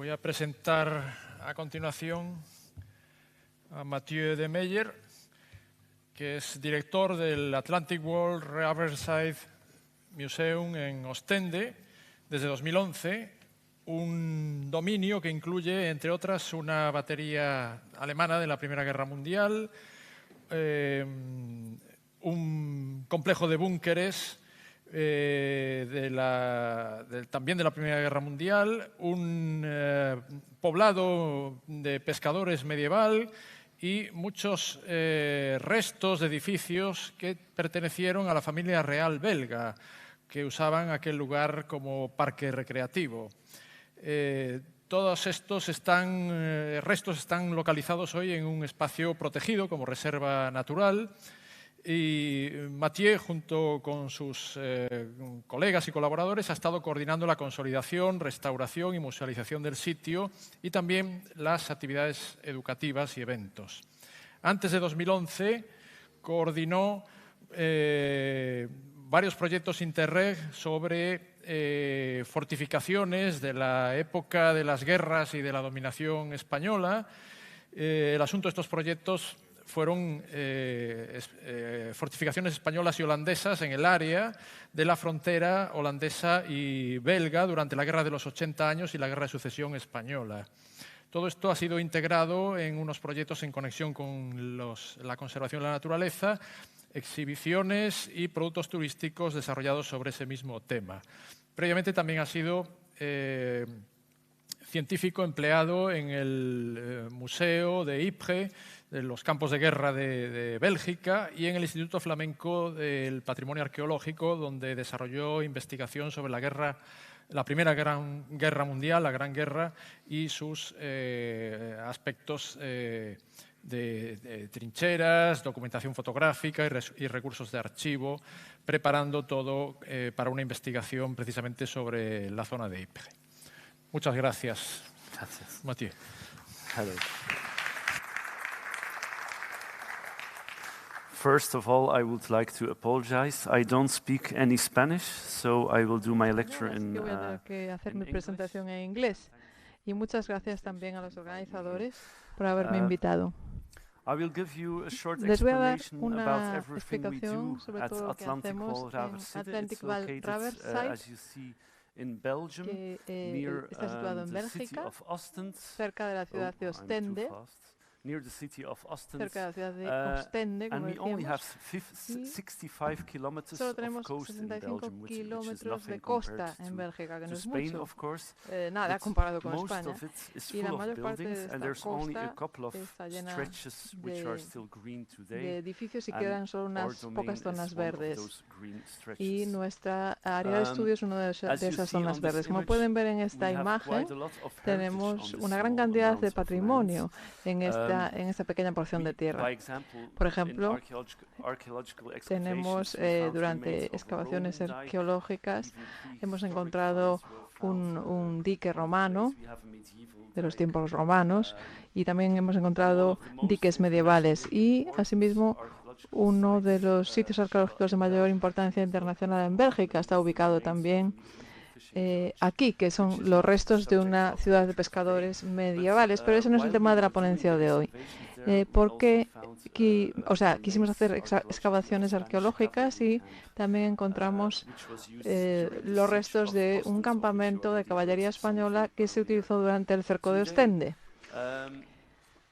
Voy a presentar a continuación a Mathieu de Meyer, que es director del Atlantic World Riverside Museum en Ostende desde 2011, un dominio que incluye, entre otras, una batería alemana de la Primera Guerra Mundial, un complejo de búnkeres también de la Primera Guerra Mundial, un poblado de pescadores medieval y muchos restos de edificios que pertenecieron a la familia real belga, que usaban aquel lugar como parque recreativo. Todos estos restos están localizados hoy en un espacio protegido como reserva natural. Y Mathieu, junto con sus colegas y colaboradores, ha estado coordinando la consolidación, restauración y musealización del sitio y también las actividades educativas y eventos. Antes de 2011, coordinó varios proyectos Interreg sobre fortificaciones de la época de las guerras y de la dominación española. El asunto de estos proyectos fueron fortificaciones españolas y holandesas en el área de la frontera holandesa y belga durante la Guerra de los 80 años y la Guerra de Sucesión española. Todo esto ha sido integrado en unos proyectos en conexión con la conservación de la naturaleza, exhibiciones y productos turísticos desarrollados sobre ese mismo tema. Previamente también ha sido científico empleado en el Museo de Ypres, de los campos de guerra de Bélgica, y en el Instituto Flamenco del Patrimonio Arqueológico, donde desarrolló investigación sobre la Primera Gran Guerra Mundial, la Gran Guerra, y sus aspectos de trincheras, documentación fotográfica y recursos de archivo, preparando todo para una investigación precisamente sobre la zona de Ypres. Muchas gracias. Gracias. Mathieu. Hello. First of all, I would like to apologize. I don't speak any Spanish, so I will do my lecture in voy a tener que hacer mi presentación en inglés. Y muchas gracias también a los organizadores por haberme invitado. I will give you a short Les voy a dar explanation una about everything we do explicación sobre at todo lo que Atlantic hacemos Wall en Riverside. Atlantic It's Wall located, Riverside, as you see, in Belgium, que near está situado en the city Bélgica, of Ostend. cerca de la ciudad de Ostende, Near the city of Ostend, cerca de la ciudad de Ostende, como and we only have decíamos. 65 kilometers Solo of tenemos coast in 65 Belgium, which is kilómetros nothing de costa compared en Bélgica, que no to es Spain, mucho, of course. nada But comparado con most España. of it is Y la full of mayor parte de buildings, and esta there's only a costa couple of está llena stretches which are still green de today. edificios y And quedan solo our unas domain pocas is zonas one of verdes. those green Y stretches. nuestra área de estudio es una de As esas you see zonas on this verdes. Como image, pueden ver en esta we have imagen, quite a lot of heritage tenemos on this una gran small cantidad amount de of patrimonio land. en esta pequeña porción de tierra. By example, Por in ejemplo, archaeological tenemos excavations, we found durante remains of a excavaciones Roman dike, arqueológicas, even hemos prehistoric encontrado finds were found, un dique on the romano place. We have a medieval de los dike. tiempos romanos y también hemos One encontrado of the most diques medievales y, internationally asimismo, important archaeological uno de sites, los sitios arqueológicos de in mayor Belgium, importancia is internacional en located Bélgica. Está amongst the ubicado remains of a también medieval fishing village, aquí, que which son is los not the restos de subject una of ciudad de lecture today. pescadores But, medievales, pero ese no es el while tema we de la were doing ponencia the de hoy. excavations there, we Porque also found, quisimos hacer remains, archaeological, of excavaciones Spanish arqueológicas y cavalry también camp, encontramos which was used during the los siege restos of de un Ostend, of which you campamento de already caballería heard something española que se earlier. utilizó durante el cerco de Today, Ostende.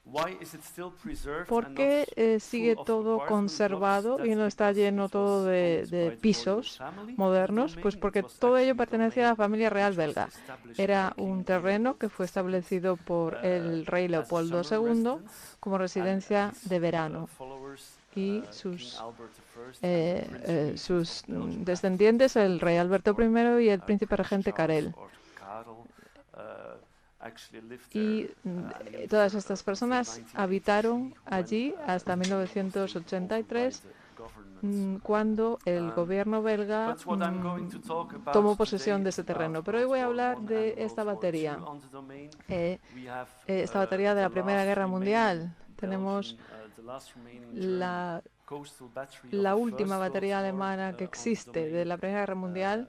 why is it still preserved ¿Por and qué not sigue full of todo apartment conservado blocks? y no That's está because lleno it todo was de owned by the royal pisos family, modernos? the Pues domain. porque It was todo ello actually a pertenecía a la domain familia real which was belga. established Era by un King terreno que Leopold fue II, establecido por el rey as a Leopoldo summer II residence, como and residencia his de verano. followers, Y King sus Albert I and the Prince Regent sus of Belgium descendientes, el rey Alberto I y el príncipe Prince regente Charles Karel. or Karel, actually lived Y there, and lived todas there estas until personas 1983, habitaron when, allí hasta the kingdom of Spain over 1983, by the government. cuando el gobierno belga But what I'm going to talk about tomó today posesión de is ese about terreno. Pero hoy voy a World War hablar I de and esta World War batería, II on the domain. We have, esta batería de the la Primera last Guerra Mundial. remaining Tenemos Belgian, the last remaining German coastal battery of la the última First batería World War, alemana que on the existe de domain. la Primera Guerra Mundial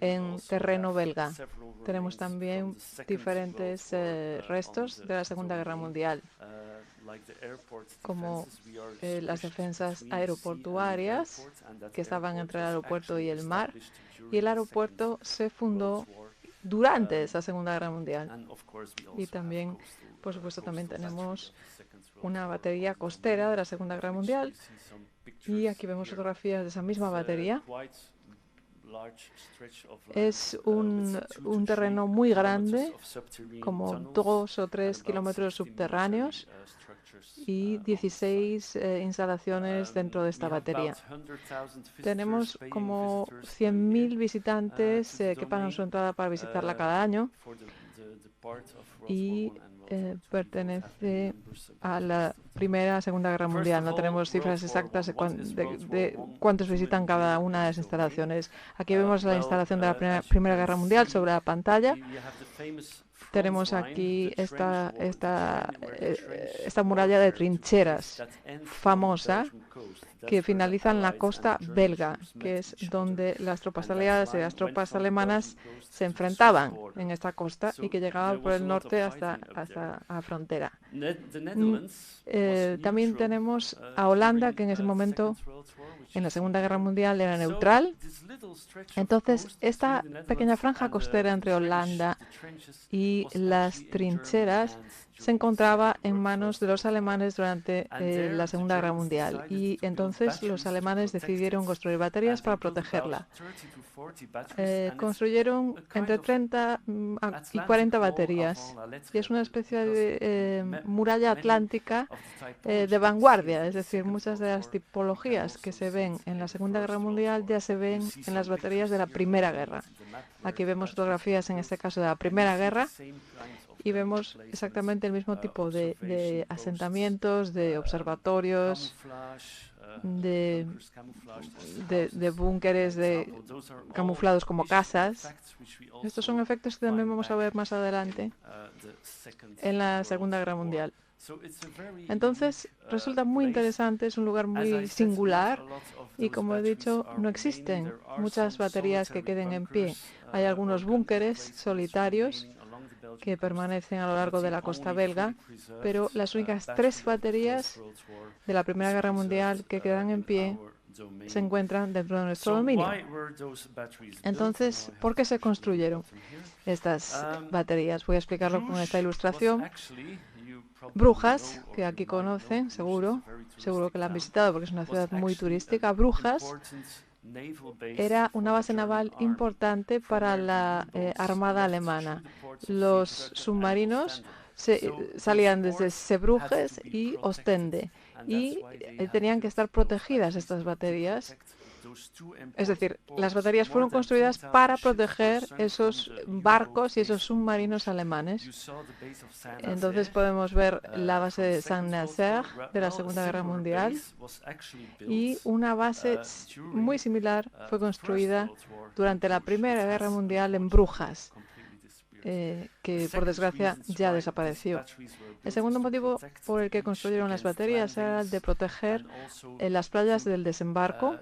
en terreno belga. Tenemos también diferentes restos de la Segunda Guerra Mundial, como las defensas aeroportuarias que estaban entre el aeropuerto y el mar. Y el aeropuerto se fundó durante esa Segunda Guerra Mundial. Y también, por supuesto, también tenemos una batería costera de la Segunda Guerra Mundial. Y aquí vemos fotografías de esa misma batería. Es un terreno muy grande, como 2 o 3 kilómetros subterráneos y 16 instalaciones dentro de esta batería. Tenemos como 100.000 visitantes que pagan su entrada para visitarla cada año y pertenece a la Primera, Segunda Guerra Mundial. No tenemos cifras exactas de cuántos visitan cada una de las instalaciones. Aquí vemos la instalación de la Primera Guerra Mundial sobre la pantalla. Tenemos aquí esta muralla de trincheras famosa que finaliza en la costa belga, que es donde las tropas aliadas y las tropas alemanas se enfrentaban en esta costa y que llegaban por el norte hasta la frontera. También tenemos a Holanda, que en ese momento, en la Segunda Guerra Mundial, era neutral. Entonces, esta pequeña franja costera entre Holanda y las trincheras se encontraba en manos de los alemanes durante la Segunda Guerra Mundial, y entonces los alemanes decidieron construir baterías para protegerla. Construyeron entre 30 y 40 baterías, y es una especie de muralla atlántica de vanguardia, es decir, muchas de las tipologías que se ven en la Segunda Guerra Mundial ya se ven en las baterías de la Primera Guerra. Aquí vemos fotografías, en este caso, de la Primera Guerra, y vemos exactamente el mismo tipo de asentamientos, de observatorios, de búnkeres camuflados como casas. Estos son efectos que también vamos a ver más adelante en la Segunda Guerra Mundial. Entonces, resulta muy interesante, es un lugar muy singular y, como he dicho, no existen muchas baterías que queden en pie. Hay algunos búnkeres solitarios que permanecen a lo largo de la costa belga, pero las únicas 3 baterías de la Primera Guerra Mundial que quedan en pie se encuentran dentro de nuestro dominio. Entonces, ¿por qué se construyeron estas baterías? Voy a explicarlo con esta ilustración. Brujas, que aquí conocen, seguro que la han visitado porque es una ciudad muy turística. Brujas era una base naval importante para la Armada alemana. Los submarinos salían desde Zeebrugge y Ostende y tenían que estar protegidas estas baterías. Es decir, las baterías fueron construidas para proteger esos barcos y esos submarinos alemanes. Entonces podemos ver la base de Saint-Nazaire de la Segunda Guerra Mundial, y una base muy similar fue construida durante la Primera Guerra Mundial en Brujas, que por desgracia ya desapareció. El segundo motivo por el que construyeron las baterías era el de proteger las playas del desembarco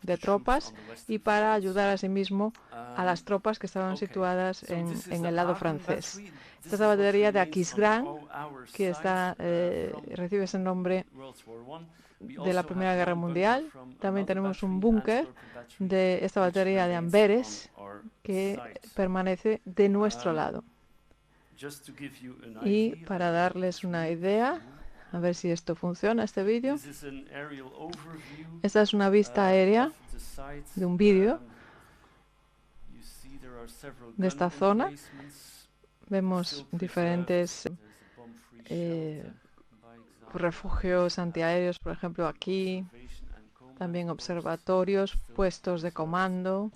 de tropas y para ayudar asimismo a las tropas que estaban situadas en el lado francés. Esta es la batería de Aquisgrán, que recibe ese nombre de la Primera Guerra Mundial. También tenemos un búnker de esta batería de Amberes que permanece de nuestro lado. Y para darles una idea, a ver si esto funciona, este vídeo. Esta es una vista aérea de un vídeo de esta zona. Vemos diferentes refugios antiaéreos, por ejemplo, aquí. También observatorios, puestos de comando,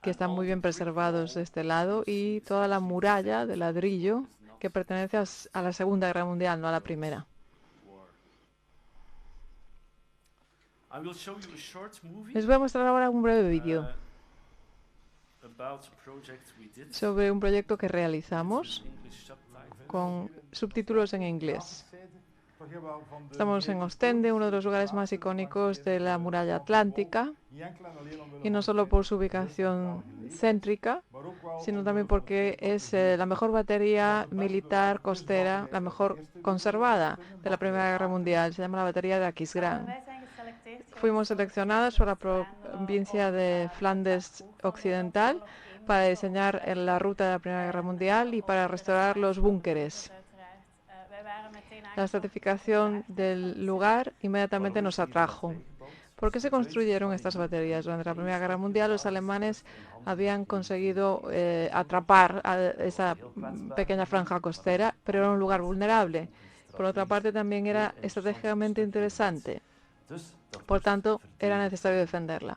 que están muy bien preservados de este lado, y toda la muralla de ladrillo que pertenece a la Segunda Guerra Mundial, no a la Primera. Les voy a mostrar ahora un breve vídeo sobre un proyecto que realizamos con subtítulos en inglés. Estamos en Ostende, uno de los lugares más icónicos de la muralla atlántica, y no solo por su ubicación céntrica, sino también porque es la mejor batería militar costera, la mejor conservada de la Primera Guerra Mundial. Se llama la batería de Aquisgrán. Fuimos seleccionadas por la provincia de Flandes Occidental para diseñar la ruta de la Primera Guerra Mundial y para restaurar los búnkeres. La estratificación del lugar inmediatamente nos atrajo. ¿Por qué se construyeron estas baterías? Durante la Primera Guerra Mundial los alemanes habían conseguido atrapar a esa pequeña franja costera, pero era un lugar vulnerable. Por otra parte, también era estratégicamente interesante. Por tanto, era necesario defenderla.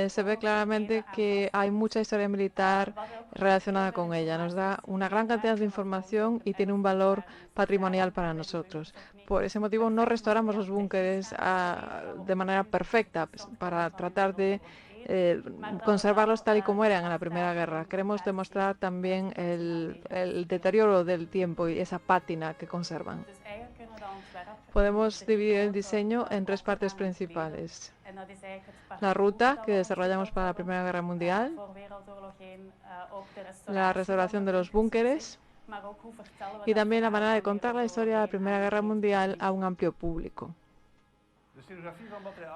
Se ve claramente que hay mucha historia militar relacionada con ella. Nos da una gran cantidad de información y tiene un valor patrimonial para nosotros. Por ese motivo no restauramos los búnkeres de manera perfecta para tratar de conservarlos tal y como eran en la Primera Guerra. Queremos demostrar también el deterioro del tiempo y esa pátina que conservan. Podemos dividir el diseño en tres partes principales. La ruta que desarrollamos para la Primera Guerra Mundial, la restauración de los búnkeres y también la manera de contar la historia de la Primera Guerra Mundial a un amplio público.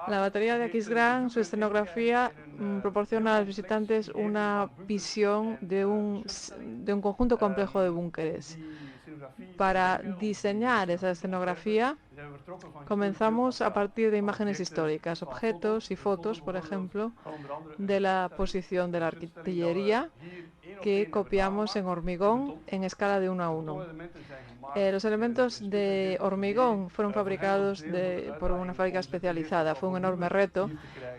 La batería de Aquisgrán, su escenografía, proporciona a los visitantes una visión de un conjunto complejo de búnkeres. Para diseñar esa escenografía, comenzamos a partir de imágenes históricas, objetos y fotos, por ejemplo, de la posición de la artillería que copiamos en hormigón en escala de 1 a 1. Los elementos de hormigón fueron fabricados por una fábrica especializada. Fue un enorme reto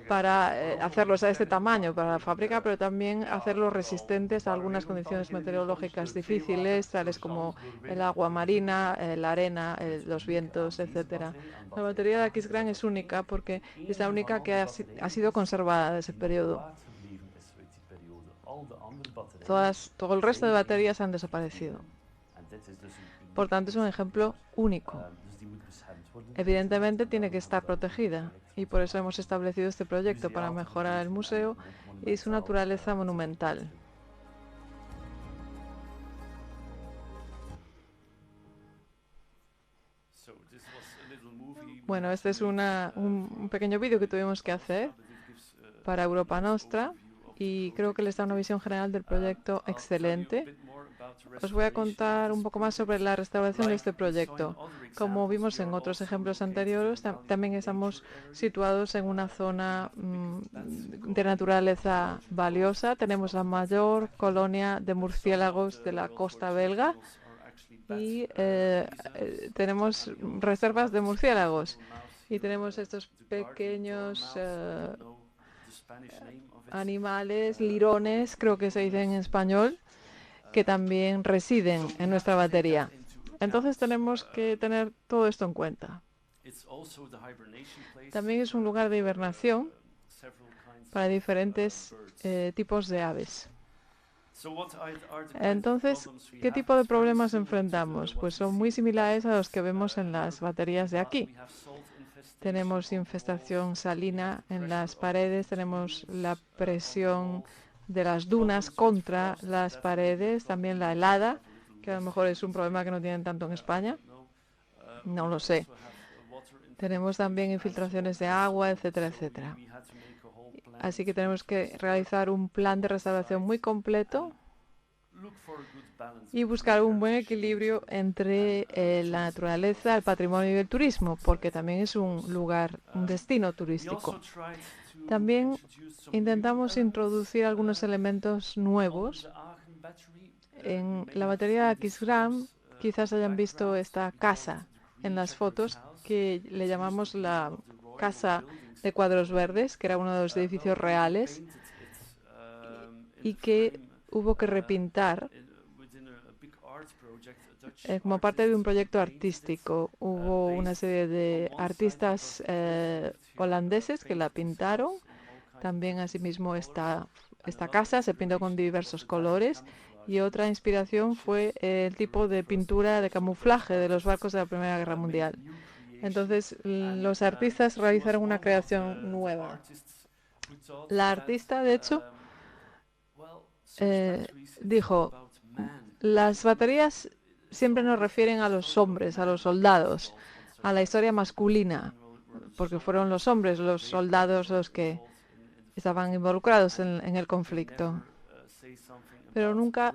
para hacerlos a este tamaño para la fábrica, pero también hacerlos resistentes a algunas condiciones meteorológicas difíciles, tales como el agua marina, la arena, los vientos, etc. La batería de Aquisgrán es única porque es la única que ha sido conservada de ese periodo. Todo el resto de baterías han desaparecido. Por tanto, es un ejemplo único. Evidentemente tiene que estar protegida y por eso hemos establecido este proyecto para mejorar el museo y su naturaleza monumental. Bueno, este es un pequeño vídeo que tuvimos que hacer para Europa Nostra y creo que les da una visión general del proyecto excelente. Os voy a contar un poco más sobre la restauración de este proyecto. Como vimos en otros ejemplos anteriores, también estamos situados en una zona de naturaleza valiosa. Tenemos la mayor colonia de murciélagos de la costa belga y tenemos reservas de murciélagos. Y tenemos estos pequeños animales, lirones, creo que se dice en español, que también residen en nuestra batería. Entonces tenemos que tener todo esto en cuenta. También es un lugar de hibernación para diferentes tipos de aves. Entonces, ¿qué tipo de problemas enfrentamos? Pues son muy similares a los que vemos en las baterías de aquí. Tenemos infestación salina en las paredes, tenemos la presión de las dunas contra las paredes, también la helada, que a lo mejor es un problema que no tienen tanto en España, no lo sé. Tenemos también infiltraciones de agua, etcétera, etcétera. Así que tenemos que realizar un plan de restauración muy completo y buscar un buen equilibrio entre la naturaleza, el patrimonio y el turismo, porque también es un lugar, un destino turístico. También intentamos introducir algunos elementos nuevos. En la batería de Aquisgrán quizás hayan visto esta casa en las fotos que le llamamos la Casa de Cuadros Verdes, que era uno de los edificios reales y que hubo que repintar como parte de un proyecto artístico. Hubo una serie de artistas holandeses que la pintaron. También asimismo esta casa se pintó con diversos colores Y otra inspiración fue el tipo de pintura de camuflaje de los barcos de la Primera Guerra Mundial. Entonces, los artistas realizaron una creación nueva. La artista, de hecho, dijo, las baterías siempre nos refieren a los hombres, a los soldados, a la historia masculina, porque fueron los hombres, los soldados, los que estaban involucrados en el conflicto. Pero nunca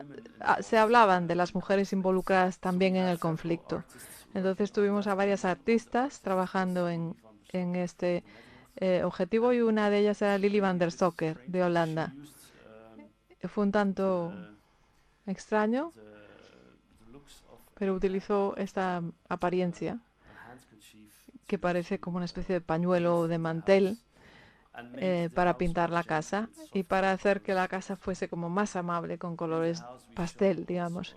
se hablaban de las mujeres involucradas también en el conflicto. Entonces tuvimos a varias artistas trabajando en este objetivo, y una de ellas era Lili van der Stoker, de Holanda. Fue un tanto extraño, pero utilizó esta apariencia que parece como una especie de pañuelo de mantel para pintar la casa y para hacer que la casa fuese como más amable, con colores pastel, digamos.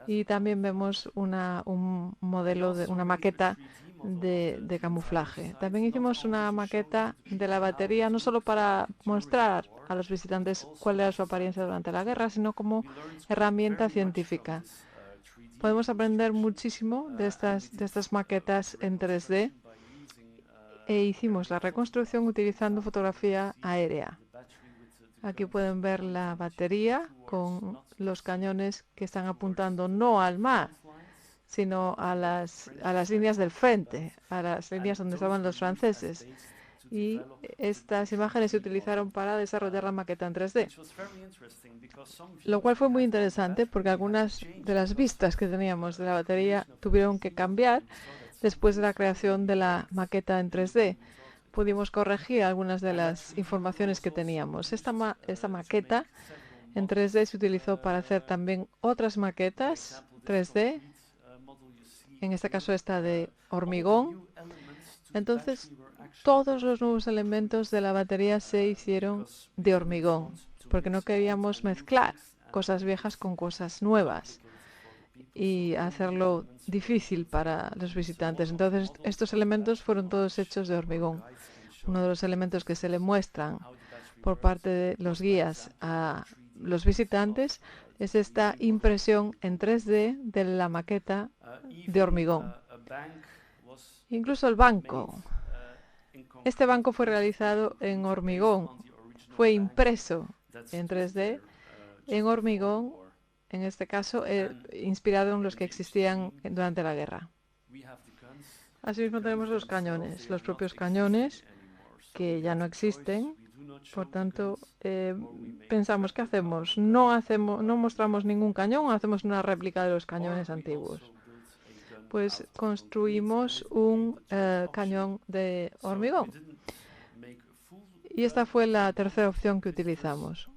Y también vemos un modelo, una maqueta de camuflaje. También hicimos una maqueta de la batería, no solo para mostrar a los visitantes cuál era su apariencia durante la guerra, sino como herramienta científica. Podemos aprender muchísimo de estas maquetas en 3D, e hicimos la reconstrucción utilizando fotografía aérea. Aquí pueden ver la batería con los cañones que están apuntando no al mar, sino a las líneas del frente, a las líneas donde estaban los franceses. Y estas imágenes se utilizaron para desarrollar la maqueta en 3D. Lo cual fue muy interesante porque algunas de las vistas que teníamos de la batería tuvieron que cambiar después de la creación de la maqueta en 3D. Pudimos corregir algunas de las informaciones que teníamos. Esta maqueta en 3D se utilizó para hacer también otras maquetas 3D, en este caso esta de hormigón. Entonces, todos los nuevos elementos de la batería se hicieron de hormigón, porque no queríamos mezclar cosas viejas con cosas nuevas y hacerlo difícil para los visitantes. Entonces, estos elementos fueron todos hechos de hormigón. Uno de los elementos que se le muestran por parte de los guías a los visitantes es esta impresión en 3D de la maqueta de hormigón. Incluso el banco. Este banco fue realizado en hormigón. Fue impreso en 3D, en hormigón, en este caso, inspirado en los que existían durante la guerra. Asimismo tenemos los cañones, los propios cañones, que ya no existen. Por tanto, pensamos, ¿qué hacemos? No mostramos ningún cañón, hacemos una réplica de los cañones antiguos. Pues construimos un cañón de hormigón. Y esta fue la tercera opción que utilizamos.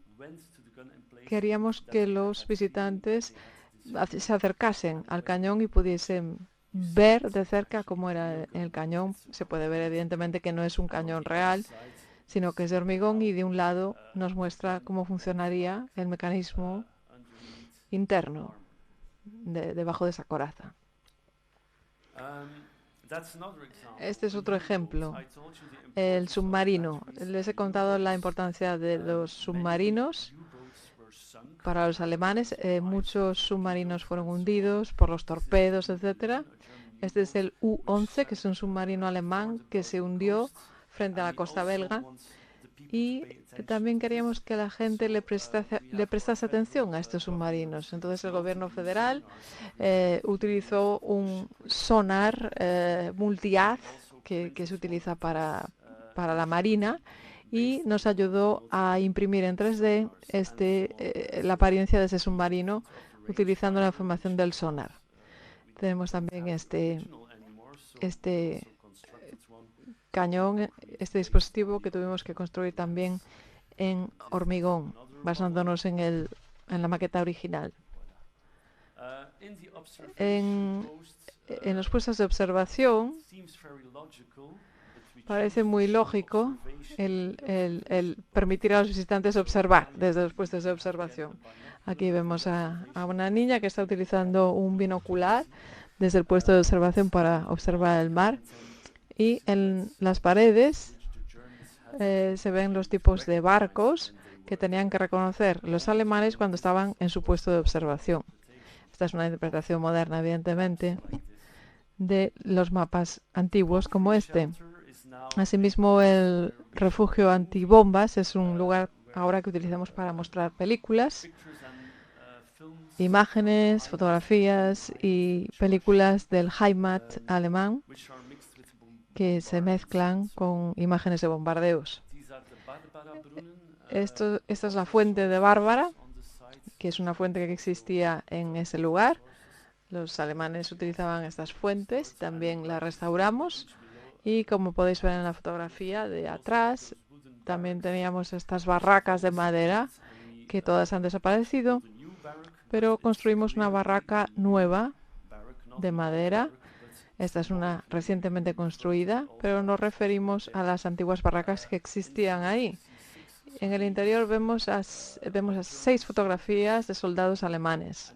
Queríamos que los visitantes se acercasen al cañón y pudiesen ver de cerca cómo era el cañón. Se puede ver evidentemente que no es un cañón real, sino que es de hormigón, y de un lado nos muestra cómo funcionaría el mecanismo interno debajo de esa coraza. Este es otro ejemplo. El submarino. Les he contado la importancia de los submarinos para los alemanes. Muchos submarinos fueron hundidos por los torpedos, etc. Este es el U-11, que es un submarino alemán que se hundió frente a la costa belga. Y también queríamos que la gente le prestase atención a estos submarinos. Entonces el gobierno federal utilizó un sonar multi-haz que se utiliza para la marina, y nos ayudó a imprimir en 3D la apariencia de ese submarino utilizando la información del sonar. Tenemos también este cañón, este dispositivo que tuvimos que construir también en hormigón, basándonos en la maqueta original. En los puestos de observación parece muy lógico el permitir a los visitantes observar desde los puestos de observación. Aquí vemos a una niña que está utilizando un binocular desde el puesto de observación para observar el mar. Y en las paredes se ven los tipos de barcos que tenían que reconocer los alemanes cuando estaban en su puesto de observación. Esta es una interpretación moderna, evidentemente, de los mapas antiguos como este. Asimismo, el refugio antibombas es un lugar ahora que utilizamos para mostrar películas, imágenes, fotografías y películas del Heimat alemán que se mezclan con imágenes de bombardeos. Esta es la fuente de Bárbara, que es una fuente que existía en ese lugar. Los alemanes utilizaban estas fuentes, también las restauramos y como podéis ver en la fotografía de atrás, también teníamos estas barracas de madera que todas han desaparecido, pero construimos una barraca nueva de madera. Esta es una recientemente construida, pero nos referimos a las antiguas barracas que existían ahí. En el interior vemos 6 fotografías de soldados alemanes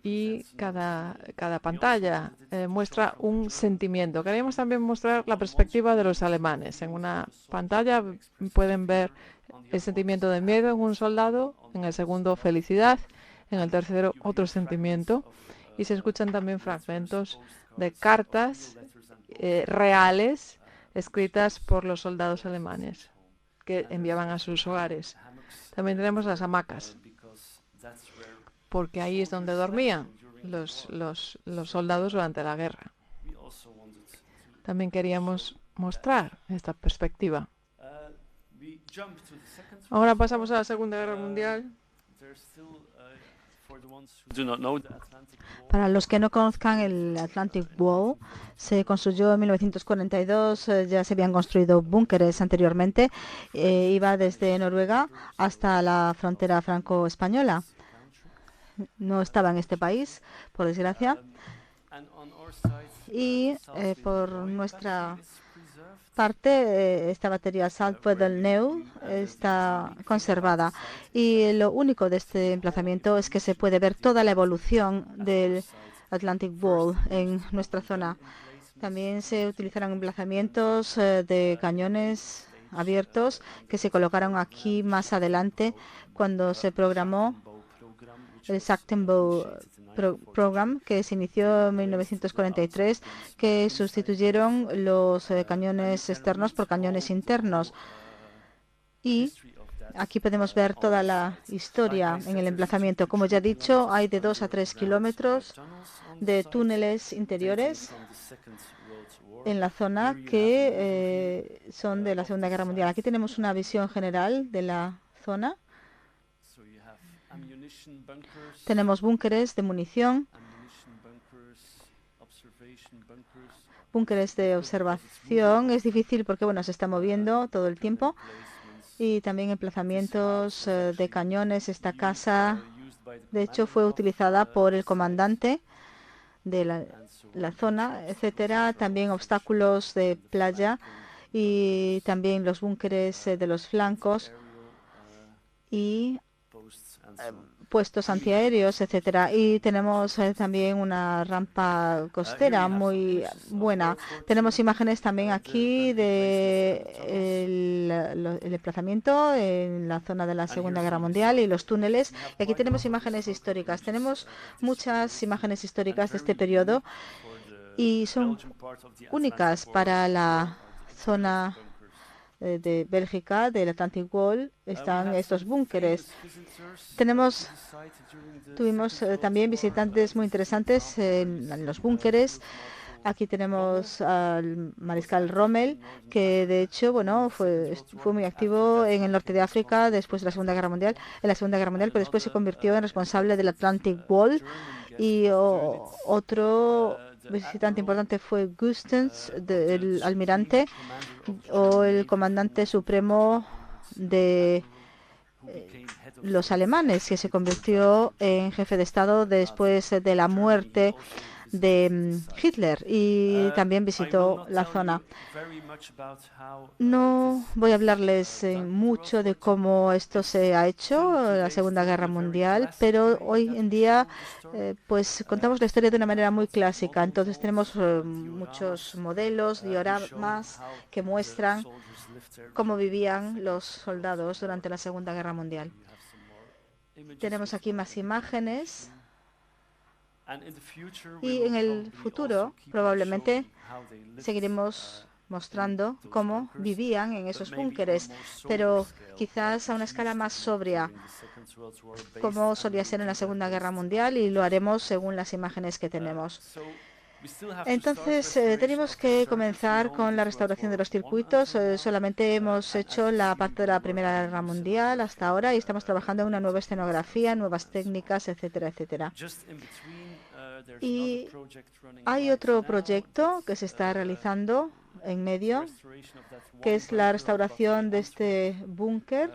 y cada pantalla muestra un sentimiento. Queríamos también mostrar la perspectiva de los alemanes. En una pantalla pueden ver el sentimiento de miedo en un soldado, en el segundo felicidad, en el tercero otro sentimiento y se escuchan también fragmentos de cartas reales escritas por los soldados alemanes que enviaban a sus hogares. También tenemos las hamacas, porque ahí es donde dormían los soldados durante la guerra. También queríamos mostrar esta perspectiva. Ahora pasamos a la Segunda Guerra Mundial. Para los que no conozcan, el Atlantic Wall se construyó en 1942. Ya se habían construido búnkeres anteriormente. Iba desde Noruega hasta la frontera franco-española. No estaba en este país, por desgracia. Y por nuestra parte, esta batería Saltwedel-Neu está conservada. Y lo único de este emplazamiento es que se puede ver toda la evolución del Atlantic Wall en nuestra zona. También se utilizaron emplazamientos de cañones abiertos que se colocaron aquí más adelante cuando se programó el Saxtenbow Program, que se inició en 1943, que sustituyeron los cañones externos por cañones internos. Y aquí podemos ver toda la historia en el emplazamiento. Como ya he dicho, hay de 2 a 3 kilómetros de túneles interiores en la zona que son de la Segunda Guerra Mundial. Aquí tenemos una visión general de la zona. Tenemos búnkeres de munición, búnkeres de observación. Es difícil porque se está moviendo todo el tiempo. Y también emplazamientos de cañones. Esta casa, de hecho, fue utilizada por el comandante de la zona, etcétera. También obstáculos de playa y también los búnkeres de los flancos y puestos antiaéreos, etcétera. Y tenemos también una rampa costera muy buena. Tenemos imágenes también aquí de el emplazamiento en la zona de la Segunda Guerra Mundial y los túneles. Y aquí tenemos imágenes históricas. Tenemos muchas imágenes históricas de este periodo y son únicas para la zona de Bélgica, del Atlantic Wall. Están estos búnkeres. Tuvimos también visitantes muy interesantes en los búnkeres. Aquí tenemos al mariscal Rommel, que de hecho fue muy activo en el norte de África después de la Segunda Guerra Mundial, pero después se convirtió en responsable del Atlantic Wall. Y otro visitante importante fue Gustens, el almirante o el comandante supremo de los alemanes, que se convirtió en jefe de Estado después de la muerte de Hitler y también visitó la zona. No voy a hablarles mucho de cómo esto se ha hecho, la Segunda Guerra Mundial, pero hoy en día pues contamos la historia de una manera muy clásica. Entonces tenemos muchos modelos, dioramas que muestran cómo vivían los soldados durante la Segunda Guerra Mundial. Tenemos aquí más imágenes. Y en el futuro probablemente seguiremos mostrando cómo vivían en esos búnkeres, pero quizás a una escala más sobria, como solía ser en la Segunda Guerra Mundial, y lo haremos según las imágenes que tenemos. Entonces, tenemos que comenzar con la restauración de los circuitos. Solamente hemos hecho la parte de la Primera Guerra Mundial hasta ahora y estamos trabajando en una nueva escenografía, nuevas técnicas, etcétera, etcétera. Y hay otro proyecto que se está realizando en medio, que es la restauración de este búnquer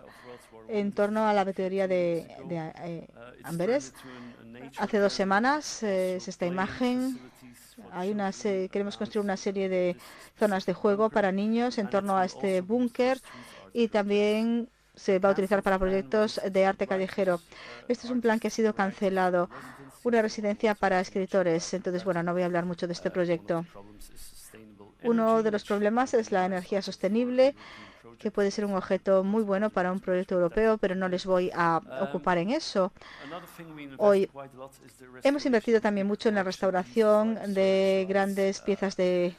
en torno a la meteoría de Amberes. Hace 2 semanas es esta imagen. Queremos construir una serie de zonas de juego para niños en torno a este búnker y también se va a utilizar para proyectos de arte callejero. Este es un plan que ha sido cancelado, una residencia para escritores. Entonces, bueno, no voy a hablar mucho de este proyecto. Uno de los problemas es la energía sostenible, que puede ser un objeto muy bueno para un proyecto europeo, pero no les voy a ocupar en eso. Hoy hemos invertido también mucho en la restauración de grandes piezas de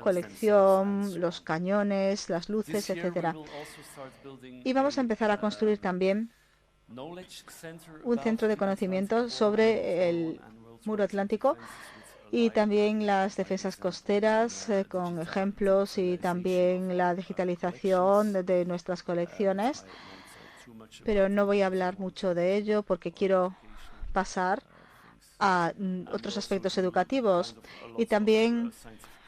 colección, los cañones, las luces, etcétera. Y vamos a empezar a construir también un centro de conocimiento sobre el muro atlántico y también las defensas costeras con ejemplos y también la digitalización de nuestras colecciones. Pero no voy a hablar mucho de ello porque quiero pasar a otros aspectos educativos. Y también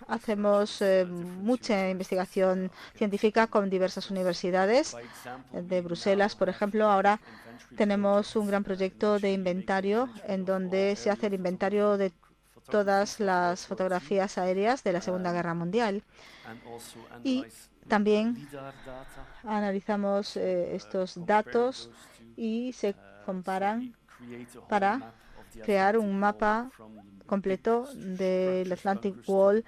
hacemos mucha investigación científica con diversas universidades de Bruselas, por ejemplo. Ahora tenemos un gran proyecto de inventario en donde se hace el inventario de todas las fotografías aéreas de la Segunda Guerra Mundial. Y también analizamos estos datos y se comparan para crear un mapa completo del Atlantic Wall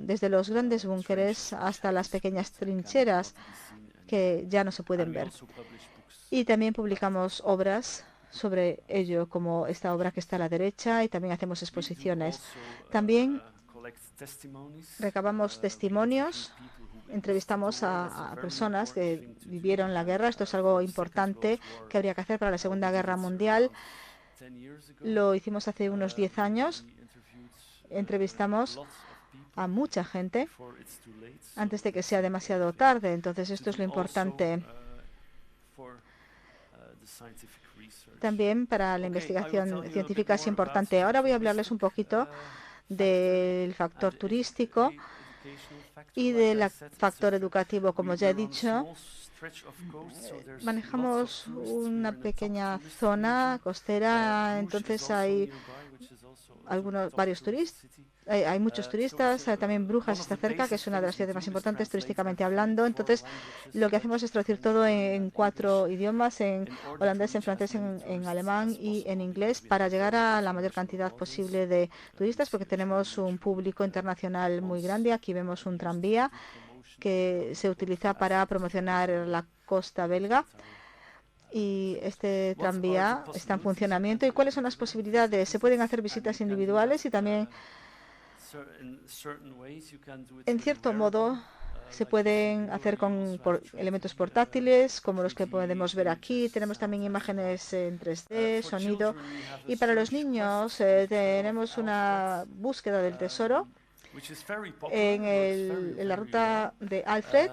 desde los grandes búnkeres hasta las pequeñas trincheras que ya no se pueden ver. Y también publicamos obras sobre ello, como esta obra que está a la derecha, y también hacemos exposiciones. También recabamos testimonios, entrevistamos a personas que vivieron la guerra. Esto es algo importante que habría que hacer para la Segunda Guerra Mundial. Lo hicimos hace unos 10 años. Entrevistamos a mucha gente antes de que sea demasiado tarde. Entonces, esto es lo importante. También para la investigación científica es importante. Ahora voy a hablarles un poquito del factor turístico y del factor educativo. Como ya he dicho, manejamos una pequeña zona costera, entonces hay varios turistas. Hay muchos turistas, también Brujas está cerca, que es una de las ciudades más importantes turísticamente hablando. Entonces, lo que hacemos es traducir todo en 4 idiomas, en holandés, en francés, en alemán y en inglés, para llegar a la mayor cantidad posible de turistas, porque tenemos un público internacional muy grande. Aquí vemos un tranvía que se utiliza para promocionar la costa belga. Y este tranvía está en funcionamiento. ¿Y cuáles son las posibilidades? Se pueden hacer visitas individuales y también, en cierto modo, se pueden hacer con elementos portátiles, como los que podemos ver aquí. Tenemos también imágenes en 3D, sonido. Y para los niños tenemos una búsqueda del tesoro. en la ruta de Alfred,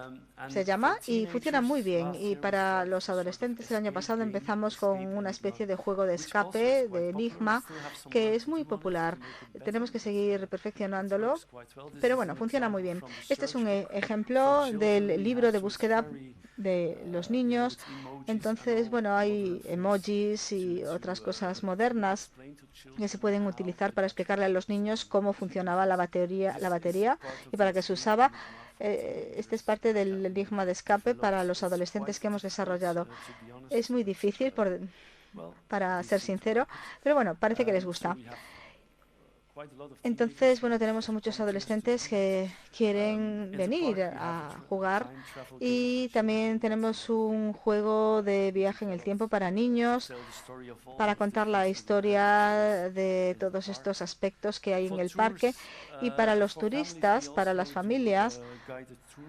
se llama, y funciona muy bien. Y para los adolescentes, el año pasado empezamos con una especie de juego de escape, de enigma, que es muy popular. Tenemos que seguir perfeccionándolo, pero bueno, funciona muy bien. Este es un ejemplo del libro de búsqueda de los niños. Entonces, bueno, hay emojis y otras cosas modernas que se pueden utilizar para explicarle a los niños cómo funcionaba la batería y para qué se usaba. Este es parte del enigma de escape para los adolescentes que hemos desarrollado. Es muy difícil, para ser sincero, pero bueno, parece que les gusta. Entonces, bueno, tenemos a muchos adolescentes que quieren venir a jugar, y también tenemos un juego de viaje en el tiempo para niños, para contar la historia de todos estos aspectos que hay en el parque. Y para los turistas, para las familias,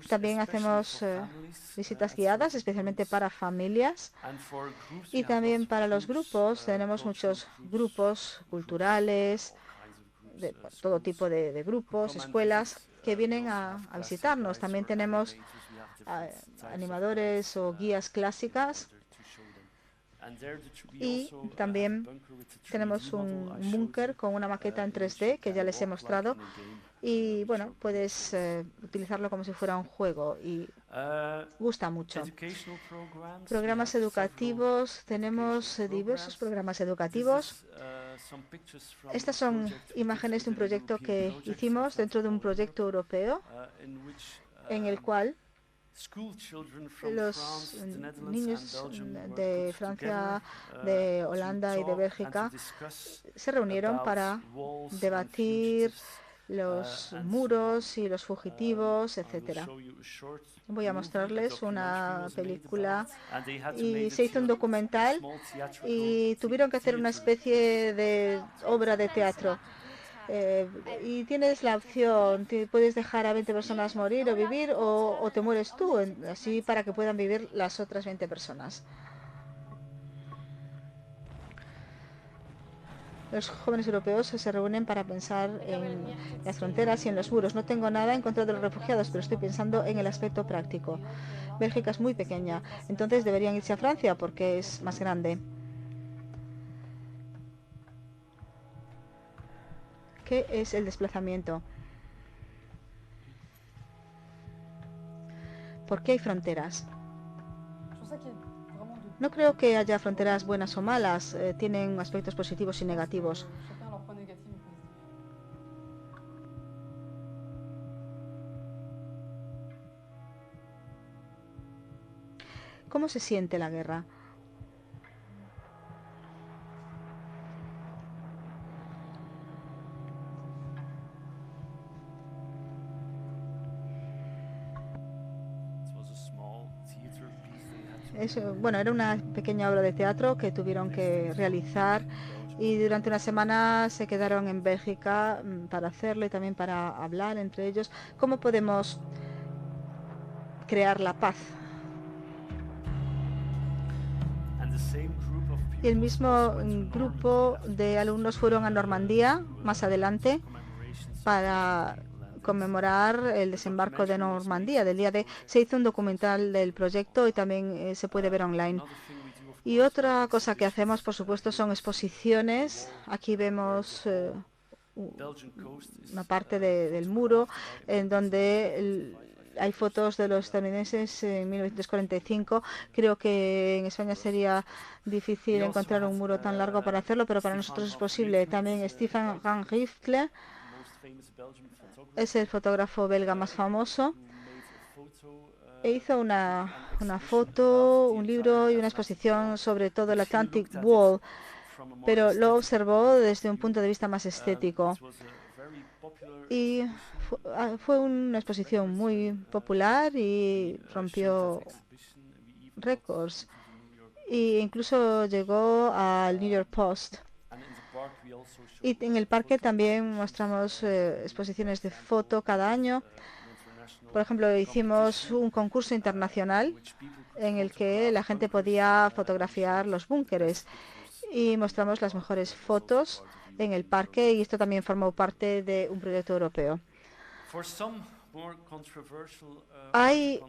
también hacemos visitas guiadas, especialmente para familias. Y también para los grupos, tenemos muchos grupos culturales, de todo tipo de grupos, escuelas que vienen a visitarnos. También tenemos animadores o guías clásicas, y también tenemos un búnker con una maqueta en 3D que ya les he mostrado, y bueno, puedes utilizarlo como si fuera un juego y gusta mucho. Programas educativos, tenemos diversos programas educativos. Estas son imágenes de un proyecto que hicimos dentro de un proyecto europeo, en el cual los niños de Francia, de Holanda y de Bélgica se reunieron para debatir los muros y los fugitivos, etcétera. Voy a mostrarles una película, y se hizo un documental y tuvieron que hacer una especie de obra de teatro. Y tienes la opción, puedes dejar a 20 personas morir o vivir, o te mueres tú, así para que puedan vivir las otras 20 personas. Los jóvenes europeos se reúnen para pensar en las fronteras y en los muros. No tengo nada en contra de los refugiados, pero estoy pensando en el aspecto práctico. Bélgica es muy pequeña, entonces deberían irse a Francia porque es más grande. ¿Qué es el desplazamiento? ¿Por qué hay fronteras? No creo que haya fronteras buenas o malas. Tienen aspectos positivos y negativos. ¿Cómo se siente la guerra? Bueno, era una pequeña obra de teatro que tuvieron que realizar, y durante una semana se quedaron en Bélgica para hacerlo y también para hablar entre ellos. ¿Cómo podemos crear la paz? Y el mismo grupo de alumnos fueron a Normandía más adelante para conmemorar el desembarco de Normandía, del día de... Se hizo un documental del proyecto y también se puede ver online. Y otra cosa que hacemos, por supuesto, son exposiciones. Aquí vemos una parte del muro en donde hay fotos de los estadounidenses en 1945. Creo que en España sería difícil encontrar un muro tan largo para hacerlo, pero para nosotros es posible. También Stefan Van Rifle es el fotógrafo belga más famoso. E hizo una foto, un libro y una exposición sobre todo el Atlantic Wall, pero lo observó desde un punto de vista más estético. Y fue una exposición muy popular y rompió récords. E incluso llegó al New York Post. Y en el parque también mostramos exposiciones de foto cada año. Por ejemplo, hicimos un concurso internacional en el que la gente podía fotografiar los búnkeres y mostramos las mejores fotos en el parque, y esto también formó parte de un proyecto europeo. Hay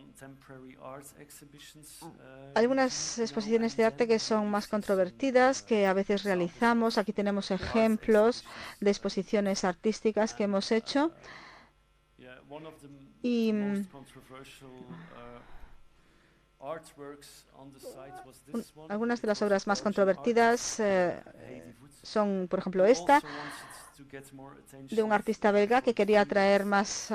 algunas exposiciones de arte que son más controvertidas, que a veces realizamos. Aquí tenemos ejemplos de exposiciones artísticas que hemos hecho. Y algunas de las obras más controvertidas son, por ejemplo, esta, de un artista belga que quería atraer más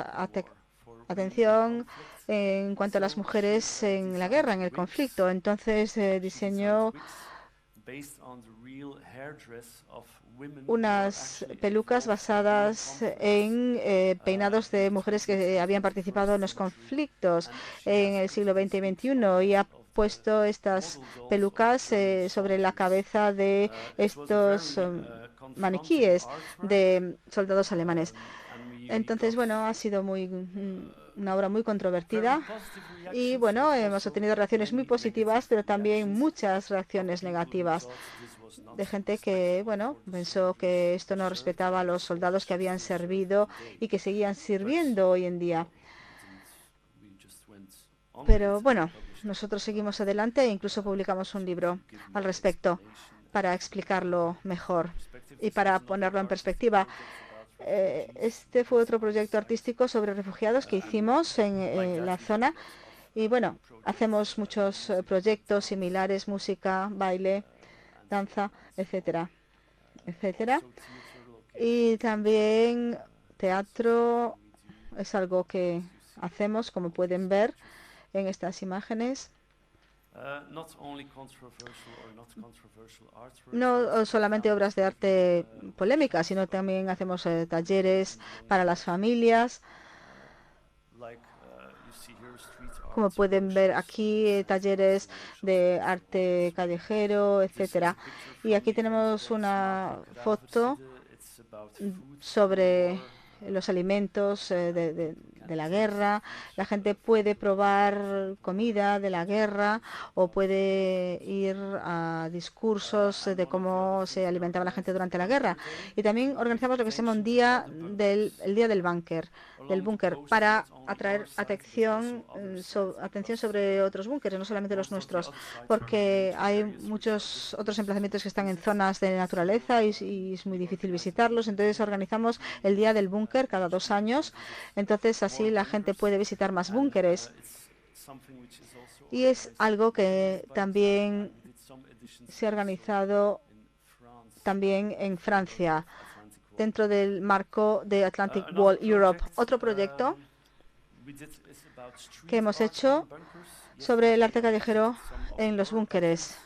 atención en cuanto a las mujeres en la guerra, en el conflicto. Entonces diseñó unas pelucas basadas en peinados de mujeres que habían participado en los conflictos en el siglo XX y XXI, y ha puesto estas pelucas sobre la cabeza de estos maniquíes de soldados alemanes. Entonces, bueno, ha sido una obra muy controvertida y, bueno, hemos obtenido reacciones muy positivas, pero también muchas reacciones negativas de gente que, bueno, pensó que esto no respetaba a los soldados que habían servido y que seguían sirviendo hoy en día. Pero, bueno, nosotros seguimos adelante e incluso publicamos un libro al respecto para explicarlo mejor y para ponerlo en perspectiva. Este fue otro proyecto artístico sobre refugiados que hicimos en la zona. Y bueno, hacemos muchos proyectos similares, música, baile, danza, etcétera, etcétera. Y también teatro es algo que hacemos, como pueden ver en estas imágenes. No solamente obras de arte polémicas, sino también hacemos talleres para las familias. Como pueden ver aquí, talleres de arte callejero, etcétera. Y aquí tenemos una foto sobre los alimentos de la guerra. La gente puede probar comida de la guerra o puede ir a discursos de cómo se alimentaba la gente durante la guerra. Y también organizamos lo que se llama un día el día del búnker, para atraer atención sobre otros búnkeres, no solamente los nuestros, porque hay muchos otros emplazamientos que están en zonas de naturaleza y es muy difícil visitarlos. Entonces organizamos el día del búnker cada 2 años. Entonces así la gente puede visitar más búnkeres. Y es algo que también se ha organizado también en Francia, dentro del marco de Atlantic Wall Europe. Otro proyecto que hemos hecho sobre el arte callejero en los búnkeres.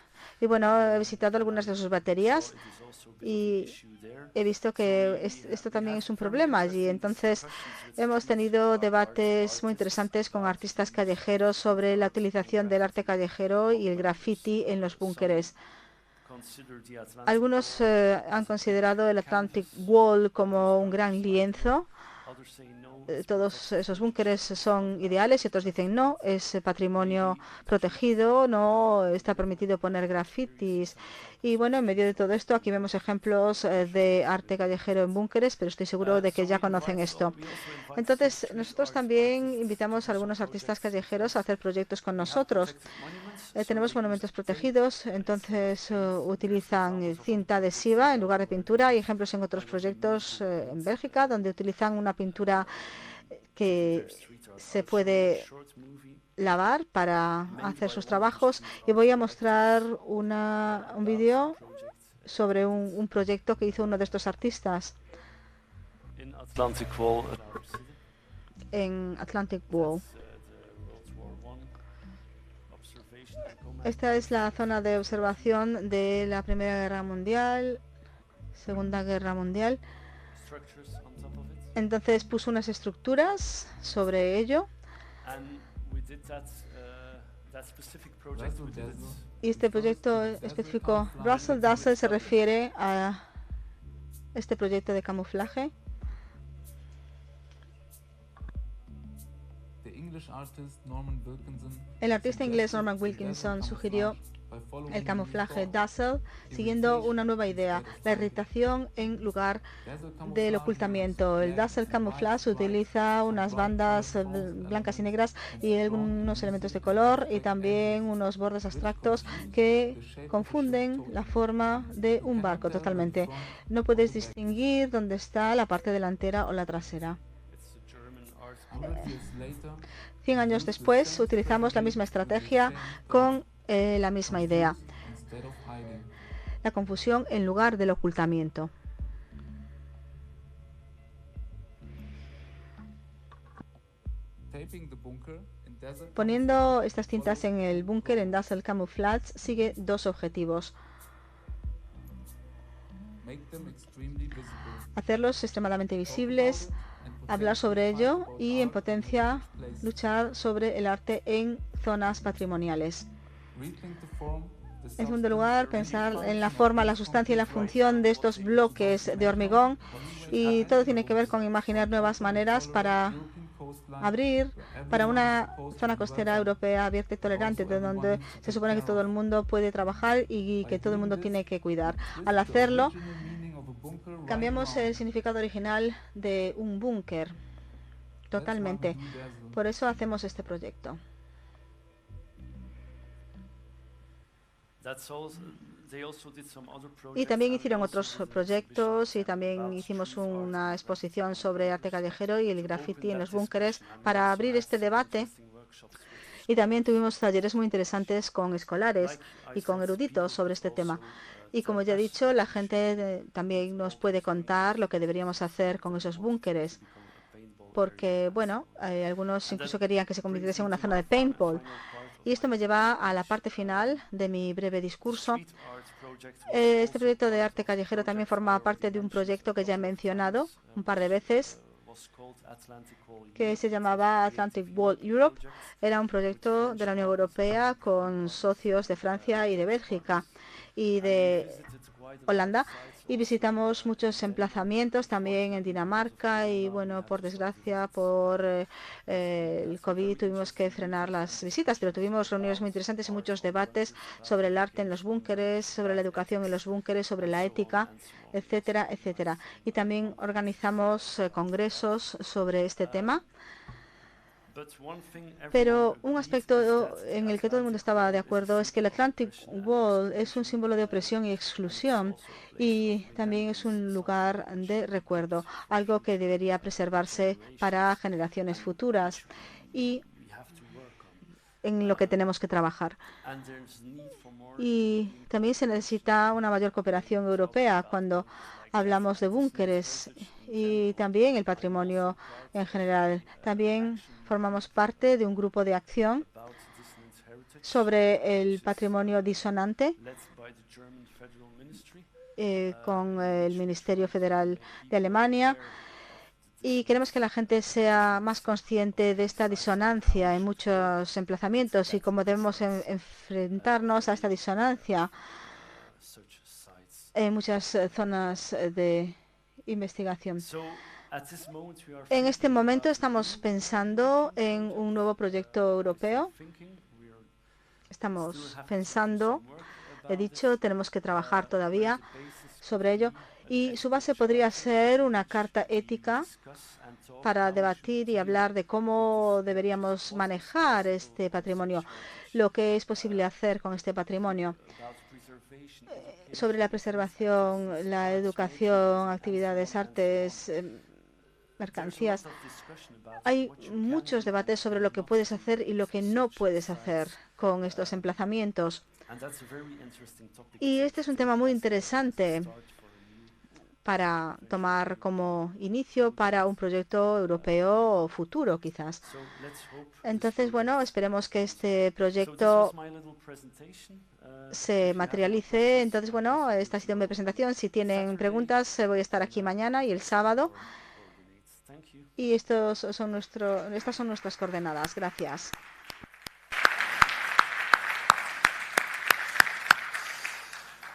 Y bueno, he visitado algunas de sus baterías y he visto que esto también es un problema allí. Entonces, hemos tenido debates muy interesantes con artistas callejeros sobre la utilización del arte callejero y el graffiti en los búnkeres. Algunos han considerado el Atlantic Wall como un gran lienzo. Todos esos búnkeres son ideales y otros dicen no, es patrimonio protegido, no está permitido poner grafitis. Y bueno, en medio de todo esto, aquí vemos ejemplos de arte callejero en búnkeres, pero estoy seguro de que ya conocen esto. Entonces, nosotros también invitamos a algunos artistas callejeros a hacer proyectos con nosotros. Tenemos monumentos protegidos, entonces utilizan cinta adhesiva en lugar de pintura. Hay ejemplos en otros proyectos en Bélgica, donde utilizan una pintura que se puede lavar para hacer sus trabajos. Y voy a mostrar un vídeo sobre un proyecto que hizo uno de estos artistas en Atlantic Wall. Esta es la zona de observación de la Primera Guerra Mundial, Segunda Guerra Mundial. Entonces puso unas estructuras sobre ello. Y este proyecto específico, Russell Dazzle, se refiere a este proyecto de camuflaje. El artista inglés Norman Wilkinson sugirió el camuflaje dazzle siguiendo una nueva idea, la irritación en lugar del ocultamiento. El dazzle camouflage utiliza unas bandas blancas y negras y algunos elementos de color y también unos bordes abstractos que confunden la forma de un barco totalmente. No puedes distinguir dónde está la parte delantera o la trasera. 100 años después utilizamos la misma estrategia con la misma idea, la confusión en lugar del ocultamiento. Poniendo estas cintas en el búnker en Dazzle Camouflage sigue dos objetivos: hacerlos extremadamente visibles, hablar sobre ello y, en potencia, luchar sobre el arte en zonas patrimoniales. En segundo lugar, pensar en la forma, la sustancia y la función de estos bloques de hormigón, y todo tiene que ver con imaginar nuevas maneras para abrir para una zona costera europea abierta y tolerante, de donde se supone que todo el mundo puede trabajar y que todo el mundo tiene que cuidar. Al hacerlo, cambiamos el significado original de un búnker totalmente. Por eso hacemos este proyecto. Y también hicieron otros proyectos y también hicimos una exposición sobre arte callejero y el graffiti en los búnkeres para abrir este debate. Y también tuvimos talleres muy interesantes con escolares y con eruditos sobre este tema. Y como ya he dicho, la gente también nos puede contar lo que deberíamos hacer con esos búnkeres. Porque, bueno, algunos incluso querían que se convirtiese en una zona de paintball. Y esto me lleva a la parte final de mi breve discurso. Este proyecto de arte callejero también forma parte de un proyecto que ya he mencionado un par de veces, que se llamaba Atlantic Wall Europe. Era un proyecto de la Unión Europea con socios de Francia y de Bélgica y de Holanda. Y visitamos muchos emplazamientos también en Dinamarca y, bueno, por desgracia, por el COVID tuvimos que frenar las visitas, pero tuvimos reuniones muy interesantes y muchos debates sobre el arte en los búnkeres, sobre la educación en los búnkeres, sobre la ética, etcétera, etcétera. Y también organizamos congresos sobre este tema. Pero un aspecto en el que todo el mundo estaba de acuerdo es que el Atlantic Wall es un símbolo de opresión y exclusión y también es un lugar de recuerdo, algo que debería preservarse para generaciones futuras y en lo que tenemos que trabajar. Y también se necesita una mayor cooperación europea cuando hablamos de búnkeres y también el patrimonio en general. También formamos parte de un grupo de acción sobre el patrimonio disonante con el Ministerio Federal de Alemania. Y queremos que la gente sea más consciente de esta disonancia en muchos emplazamientos y cómo debemos enfrentarnos a esta disonancia en muchas zonas de investigación. En este momento estamos pensando en un nuevo proyecto europeo. Estamos pensando, he dicho, tenemos que trabajar todavía sobre ello. Y su base podría ser una carta ética para debatir y hablar de cómo deberíamos manejar este patrimonio, lo que es posible hacer con este patrimonio, sobre la preservación, la educación, actividades, artes, mercancías. Hay muchos debates sobre lo que puedes hacer y lo que no puedes hacer con estos emplazamientos. Y este es un tema muy interesante para tomar como inicio para un proyecto europeo futuro, quizás. Entonces, bueno, esperemos que este proyecto se materialice. Entonces, bueno, esta ha sido mi presentación. Si tienen preguntas, voy a estar aquí mañana y el sábado. Y estas son nuestras coordenadas. Gracias.